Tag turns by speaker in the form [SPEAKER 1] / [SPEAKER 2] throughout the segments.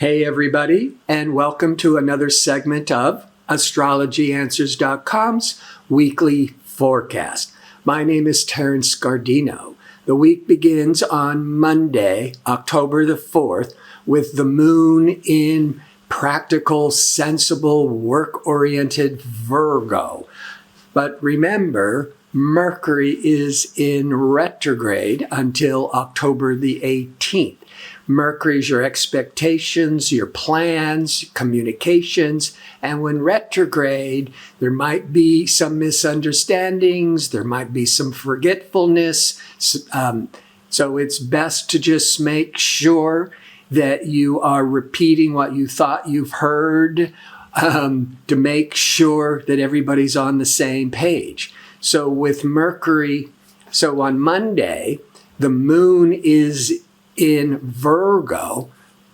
[SPEAKER 1] Hey everybody, and welcome to another segment of AstrologyAnswers.com's weekly forecast. My name is Terence. The week begins on Monday, October the 4th, with the moon in practical, sensible, work-oriented Virgo. But remember, Mercury is in retrograde until October the 18th. Mercury's your expectations, your plans, communications, and when retrograde, there might be some misunderstandings, there might be some forgetfulness. So it's best to just make sure that you are repeating what you thought you've heard to make sure that everybody's on the same page. So with Mercury, so on Monday, the moon is in Virgo,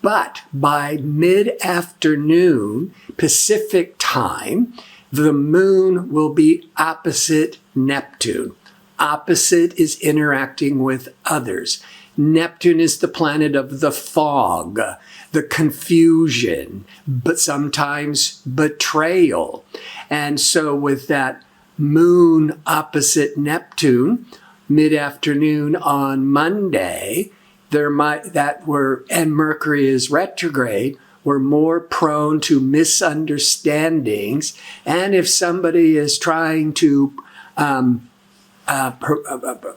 [SPEAKER 1] but by mid-afternoon Pacific time, the moon will be opposite Neptune. Opposite is interacting with others. Neptune is the planet of the fog, the confusion, but sometimes betrayal. And so with that moon opposite Neptune, mid-afternoon on Monday, and Mercury is retrograde, we're more prone to misunderstandings. And if somebody is trying to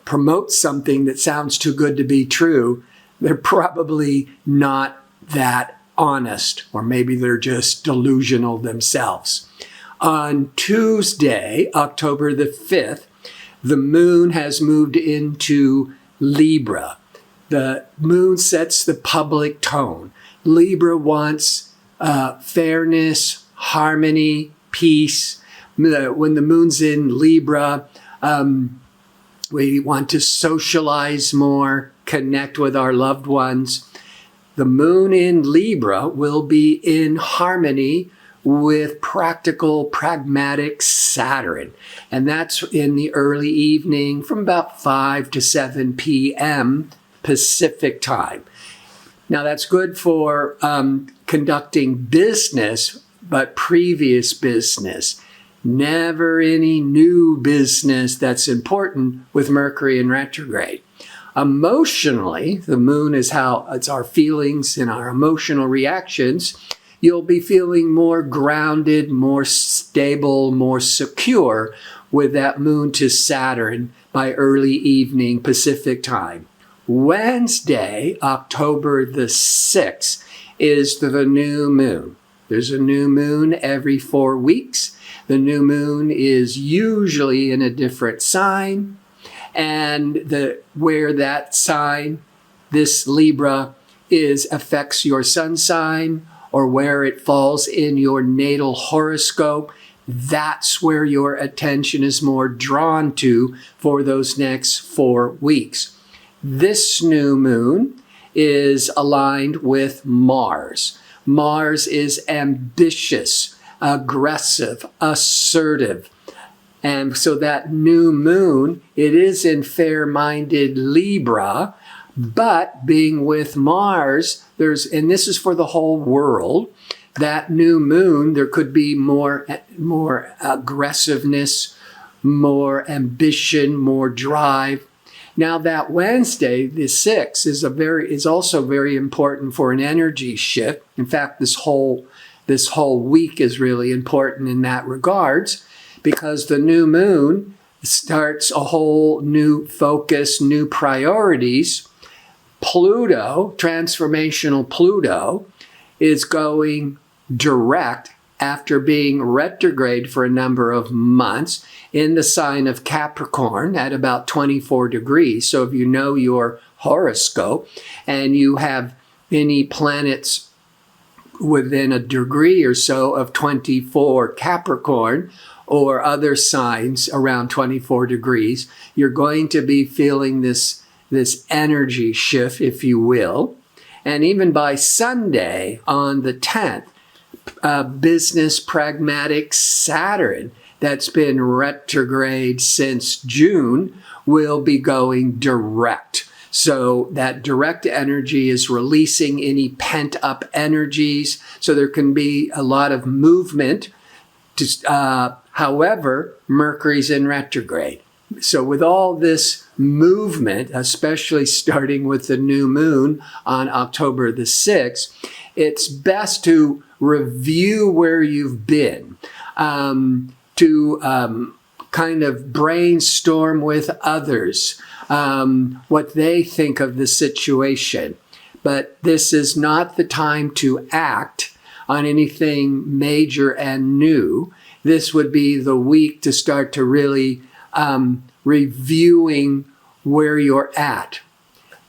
[SPEAKER 1] promote something that sounds too good to be true, they're probably not that honest, or maybe they're just delusional themselves. On Tuesday, October the 5th, the moon has moved into Libra. The moon sets the public tone. Libra wants fairness, harmony, peace. When the moon's in Libra, we want to socialize more, connect with our loved ones. The moon in Libra will be in harmony with practical, pragmatic Saturn. And that's in the early evening from about 5 to 7 p.m. Pacific time. Now that's good for conducting business, but previous business. Never any new business that's important with Mercury in retrograde. Emotionally, the moon is it's our feelings and our emotional reactions. You'll be feeling more grounded, more stable, more secure with that moon to Saturn by early evening Pacific time. Wednesday, October the 6th, is the new moon. There's a new moon every 4 weeks. The new moon is usually in a different sign. And where that sign, this Libra, affects your sun sign, or where it falls in your natal horoscope, that's where your attention is more drawn to for those next 4 weeks. This new moon is aligned with Mars. Mars is ambitious, aggressive, assertive. And so that new moon, it is in fair-minded Libra, but being with Mars, and this is for the whole world, that new moon, there could be more aggressiveness, more ambition, more drive. Now that Wednesday, the 6th, is also very important for an energy shift. In fact, this whole week is really important in that regards, because the new moon starts a whole new focus, new priorities. Pluto, transformational Pluto, is going direct after being retrograde for a number of months in the sign of Capricorn at about 24 degrees. So if you know your horoscope and you have any planets within a degree or so of 24 Capricorn or other signs around 24 degrees, you're going to be feeling this energy shift, if you will. And even by Sunday on the 10th, business pragmatic Saturn that's been retrograde since June will be going direct. So that direct energy is releasing any pent-up energies. So there can be a lot of movement. However, Mercury's in retrograde. So with all this movement, especially starting with the new moon on October the 6th, it's best to review where you've been, to kind of brainstorm with others what they think of the situation. But this is not the time to act on anything major and new. This would be the week to start to really reviewing where you're at.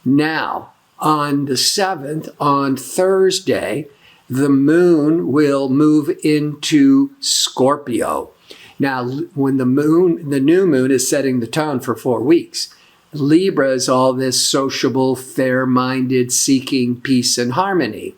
[SPEAKER 1] Now, on the 7th, on Thursday, the moon will move into Scorpio. Now, when the new moon is setting the tone for 4 weeks. Libra is all this sociable, fair-minded, seeking peace and harmony.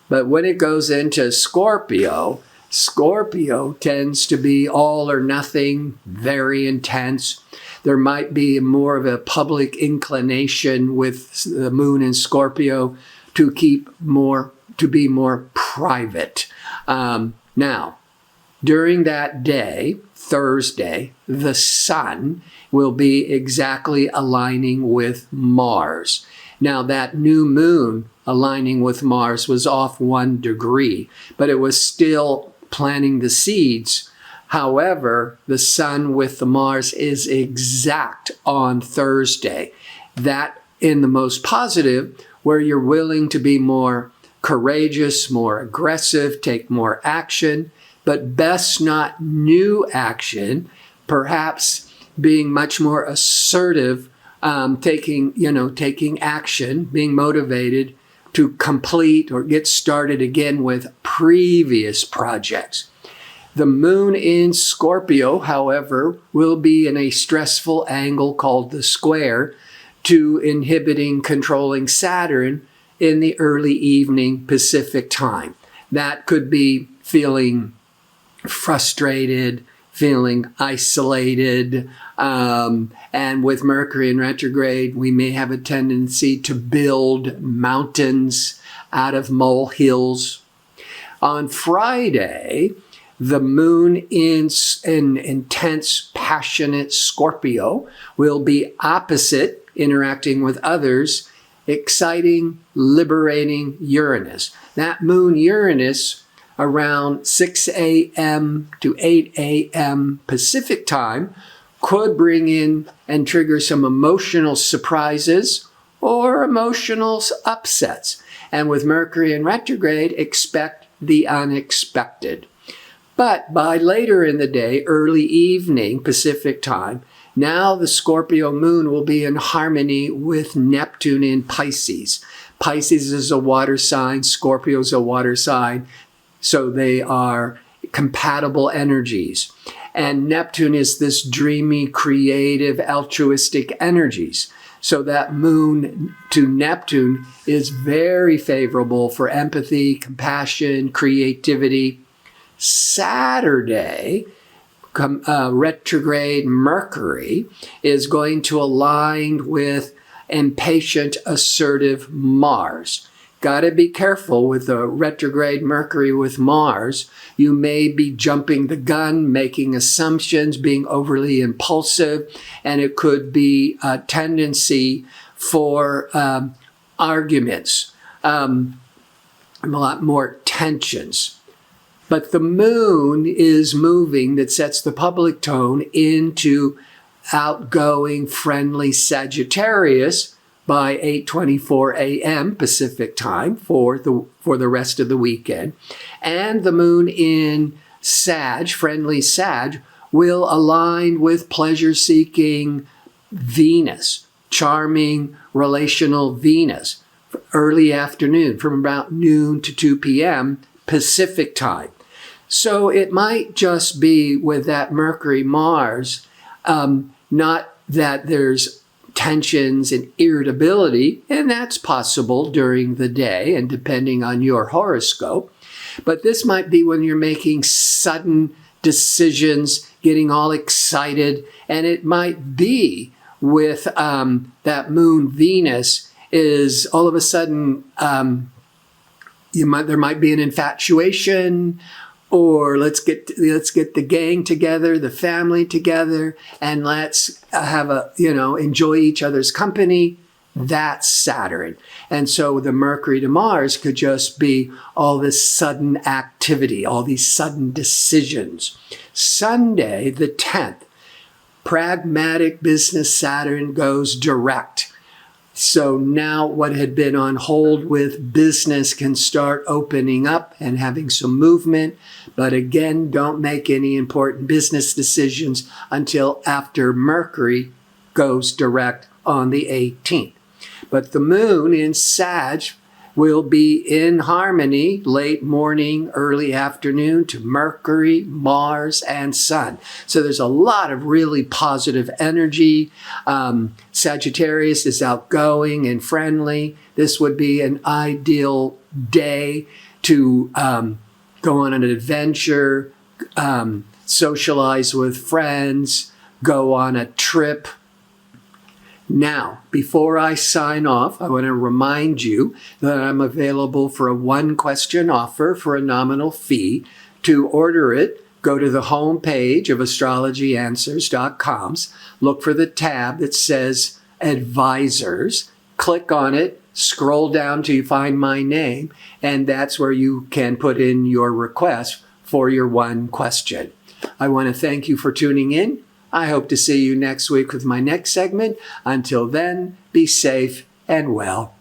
[SPEAKER 1] But when it goes into Scorpio, Scorpio tends to be all or nothing, very intense. There might be more of a public inclination with the moon in Scorpio to be more private. Now, during that day, Thursday, the sun will be exactly aligning with Mars. Now, that new moon aligning with Mars was off 1 degree, but it was still planting the seeds. However, the sun with the Mars is exact on Thursday. That in the most positive, where you're willing to be more courageous, more aggressive, take more action, but best not new action, perhaps being much more assertive, taking action, being motivated to complete or get started again with previous projects. The moon in Scorpio, however, will be in a stressful angle called the square to inhibiting, controlling Saturn in the early evening Pacific time. That could be feeling frustrated, feeling isolated, and with Mercury in retrograde, we may have a tendency to build mountains out of molehills. On Friday, the moon in intense, passionate Scorpio will be opposite, interacting with others, exciting, liberating Uranus. That moon Uranus around 6 a.m. to 8 a.m. Pacific time could bring in and trigger some emotional surprises or emotional upsets. And with Mercury in retrograde, expect the unexpected. But by later in the day, early evening Pacific time, now the Scorpio moon will be in harmony with Neptune in Pisces. Pisces is a water sign, Scorpio is a water sign, so they are compatible energies. And Neptune is this dreamy, creative, altruistic energies. So that moon to Neptune is very favorable for empathy, compassion, creativity. Saturday, retrograde Mercury is going to align with impatient, assertive Mars. Got to be careful with the retrograde Mercury with Mars. You may be jumping the gun, making assumptions, being overly impulsive, and it could be a tendency for arguments, a lot more tensions. But the moon is moving, that sets the public tone, into outgoing, friendly Sagittarius by 8:24 a.m. Pacific time for the rest of the weekend. And the moon in Sag, friendly Sag, will align with pleasure-seeking Venus, charming, relational Venus, early afternoon, from about noon to 2 p.m. Pacific time. So it might just be with that Mercury-Mars, not that there's tensions and irritability, and that's possible during the day and depending on your horoscope. But this might be when you're making sudden decisions, getting all excited, and it might be with that moon Venus is all of a sudden there might be an infatuation, or let's get the gang together, the family together, and let's have enjoy each other's company. That's Saturn. And so the Mercury to Mars could just be all this sudden activity, all these sudden decisions. Sunday, the 10th, pragmatic business Saturn goes direct. So now what had been on hold with business can start opening up and having some movement. But again, don't make any important business decisions until after Mercury goes direct on the 18th. But the moon in Sag will be in harmony late morning, early afternoon to Mercury, Mars, and Sun. So there's a lot of really positive energy. Sagittarius is outgoing and friendly. This would be an ideal day to go on an adventure, socialize with friends, go on a trip. Now, before I sign off, I want to remind you that I'm available for a one-question offer for a nominal fee. To order it, go to the home page of astrologyanswers.com, look for the tab that says Advisors, click on it, scroll down till you find my name, and that's where you can put in your request for your one question. I want to thank you for tuning in. I hope to see you next week with my next segment. Until then, be safe and well.